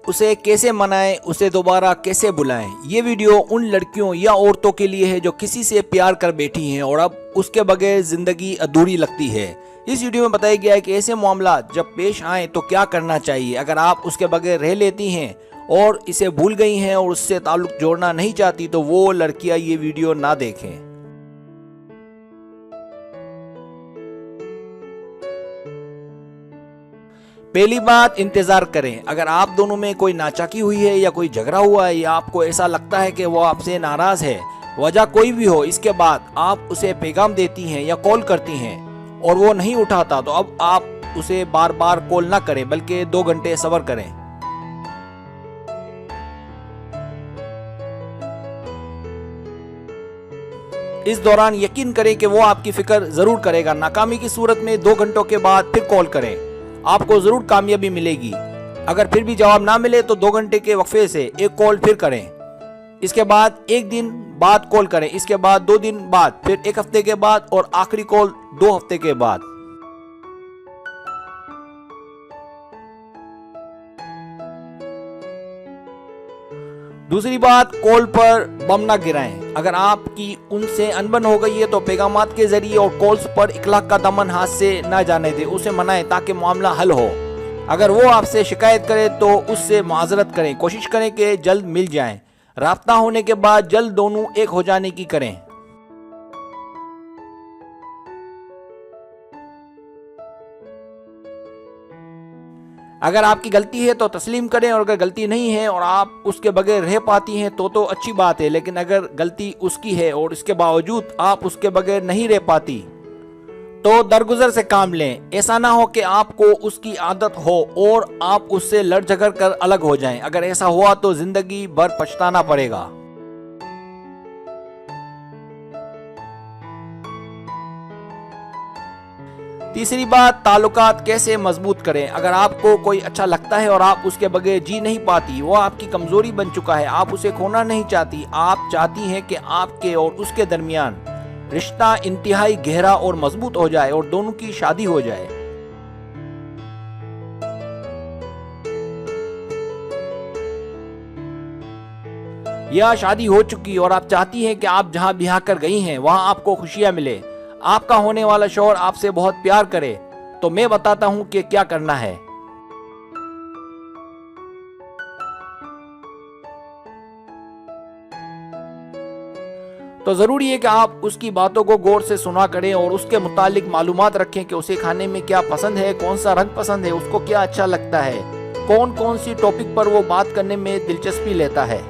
उसे कैसे मनाएं, उसे दोबारा कैसे बुलाएं। ये वीडियो उन लड़कियों या औरतों के लिए है जो किसी से प्यार कर बैठी हैं और अब उसके बगैर जिंदगी अधूरी लगती है। इस वीडियो में बताया गया है कि ऐसे मामला जब पेश आए तो क्या करना चाहिए। अगर आप उसके बगैर रह लेती हैं और इसे भूल गई हैं और उससे ताल्लुक जोड़ना नहीं चाहती तो वो लड़कियां ये वीडियो ना देखें। पहली बात, इंतजार करें। अगर आप दोनों में कोई नाचाकी हुई है या कोई झगड़ा हुआ है या आपको ऐसा लगता है कि वो आपसे नाराज है, वजह कोई भी हो, इसके बाद आप उसे पैगाम देती हैं या कॉल करती हैं और वो नहीं उठाता, तो अब आप उसे बार बार कॉल ना करें बल्कि 2 घंटे सब्र करें। इस दौरान यकीन करें कि वो आपकी फिक्र जरूर करेगा। नाकामी की सूरत में 2 घंटों के बाद फिर कॉल करें, आपको जरूर कामयाबी मिलेगी। अगर फिर भी जवाब ना मिले तो 2 घंटे के वक्फे से एक कॉल फिर करें। इसके बाद 1 दिन बाद कॉल करें, इसके बाद 2 दिन बाद, फिर 1 हफ्ते के बाद और आखिरी कॉल 2 हफ्ते के बाद। दूसरी बात, कॉल पर बम ना गिराएं। अगर आपकी उनसे अनबन हो गई है तो पैगामात के जरिए और कॉल्स पर इखलाक का दामन हाथ से ना जाने दें, उसे मनाएं ताकि मामला हल हो। अगर वो आपसे शिकायत करे तो उससे माजरत करें, कोशिश करें कि जल्द मिल जाएं। राब्ता होने के बाद जल्द दोनों एक हो जाने की करें। अगर आपकी गलती है तो तस्लीम करें और अगर गलती नहीं है और आप उसके बगैर रह पाती हैं तो अच्छी बात है। लेकिन अगर गलती उसकी है और इसके बावजूद आप उसके बगैर नहीं रह पाती तो दरगुजर से काम लें। ऐसा ना हो कि आपको उसकी आदत हो और आप उससे लड़ झगड़ कर अलग हो जाएं। अगर ऐसा हुआ तो जिंदगी भर पछताना पड़ेगा। तीसरी बात, ताल्लुकात कैसे मजबूत करें। अगर आपको कोई अच्छा लगता है और आप उसके बगैर जी नहीं पाती, वो आपकी कमजोरी बन चुका है, आप उसे खोना नहीं चाहती, आप चाहती हैं कि आपके और उसके दरमियान रिश्ता इंतहाई गहरा और मजबूत हो जाए और दोनों की शादी हो जाए। या शादी हो चुकी और आप चाहती हैं कि आप जहां ब्याह कर गई हैं वहां आपको खुशियां मिले, आपका होने वाला शौहर आपसे बहुत प्यार करे, तो मैं बताता हूं कि क्या करना है। तो जरूरी है कि आप उसकी बातों को गौर से सुना करें और उसके मुतालिक मालूमात रखें कि उसे खाने में क्या पसंद है, कौन सा रंग पसंद है, उसको क्या अच्छा लगता है, कौन कौन सी टॉपिक पर वो बात करने में दिलचस्पी लेता है।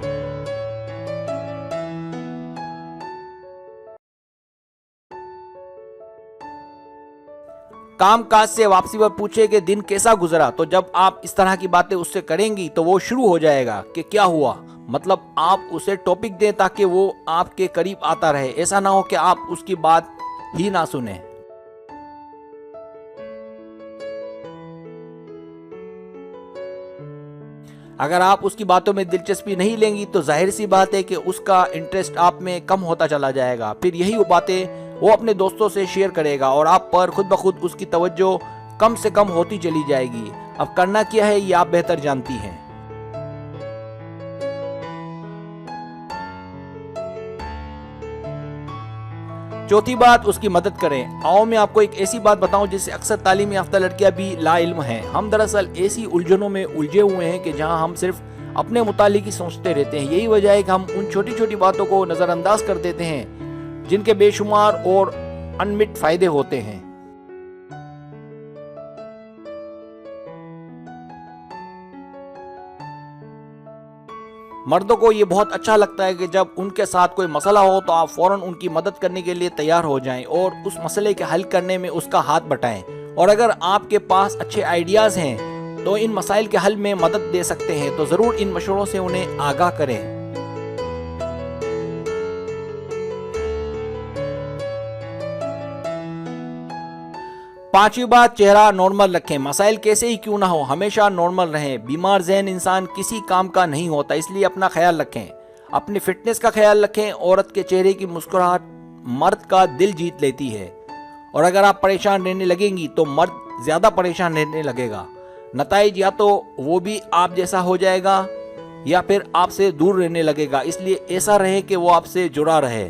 काम काज से वापसी पर पूछे कि दिन कैसा गुजरा। तो जब आप इस तरह की बातें उससे करेंगी तो वो शुरू हो जाएगा कि क्या हुआ। मतलब आप उसे टॉपिक दें ताकि वो आपके करीब आता रहे। ऐसा ना हो कि आप उसकी बात ही ना सुने। अगर आप उसकी बातों में दिलचस्पी नहीं लेंगी तो जाहिर सी बात है कि उसका इंटरेस्ट आप में कम होता चला जाएगा। फिर यही बातें वो अपने दोस्तों से शेयर करेगा और आप पर खुद ब खुद उसकी तवज्जो कम से कम होती चली जाएगी। अब करना क्या है ये आप बेहतर जानती हैं। चौथी बात, उसकी मदद करें। आओ मैं आपको एक ऐसी बात बताऊं जिससे अक्सर तालीम याफ्ता लड़कियां भी लाइल्म हैं। हम दरअसल ऐसी उलझनों में उलझे हुए हैं कि जहां हम सिर्फ अपने मुतालिक ही सोचते रहते हैं। यही वजह है कि हम उन छोटी छोटी बातों को नजरअंदाज कर देते हैं जिनके बेशुमार और अनमिट फायदे होते हैं। मर्दों को ये बहुत अच्छा लगता है कि जब उनके साथ कोई मसला हो तो आप फौरन उनकी मदद करने के लिए तैयार हो जाएं और उस मसले के हल करने में उसका हाथ बटाएं। और अगर आपके पास अच्छे आइडियाज हैं तो इन मसाइल के हल में मदद दे सकते हैं, तो जरूर इन मशवरों से उन्हें आगाह करें। पांचवी बात, चेहरा नॉर्मल रखें। मसाइल कैसे ही क्यों ना हो, हमेशा नॉर्मल रहें। बीमार ज़हन इंसान किसी काम का नहीं होता, इसलिए अपना ख्याल रखें। अपनी फिटनेस का ख्याल रखें। औरत के चेहरे की मुस्कुराहट मर्द का दिल जीत लेती है और अगर आप परेशान रहने लगेंगी तो मर्द ज़्यादा परेशान रहने लगेगा। नताइज या तो वो भी आप जैसा हो जाएगा या फिर आपसे दूर रहने लगेगा। इसलिए ऐसा रहे कि वो आपसे जुड़ा रहे।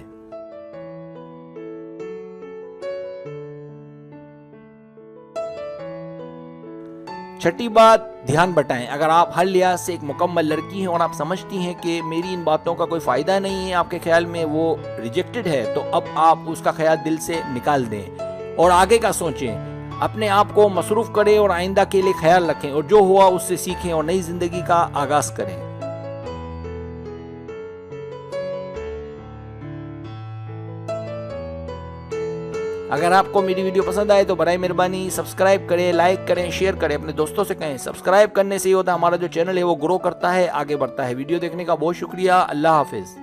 छठी बात, ध्यान बटाएं। अगर आप हर लिहाज से एक मुकम्मल लड़की हैं और आप समझती हैं कि मेरी इन बातों का कोई फायदा नहीं है, आपके ख्याल में वो रिजेक्टेड है, तो अब आप उसका ख्याल दिल से निकाल दें और आगे का सोचें। अपने आप को मसरूफ करें और आइंदा के लिए ख्याल रखें और जो हुआ उससे सीखें और नई जिंदगी का आगाज करें। अगर आपको मेरी वीडियो पसंद आए तो बराए मेहरबानी सब्सक्राइब करें, लाइक करें, शेयर करें, अपने दोस्तों से कहें। सब्सक्राइब करने से ही होता है हमारा जो चैनल है वो ग्रो करता है, आगे बढ़ता है। वीडियो देखने का बहुत शुक्रिया। अल्लाह हाफिज।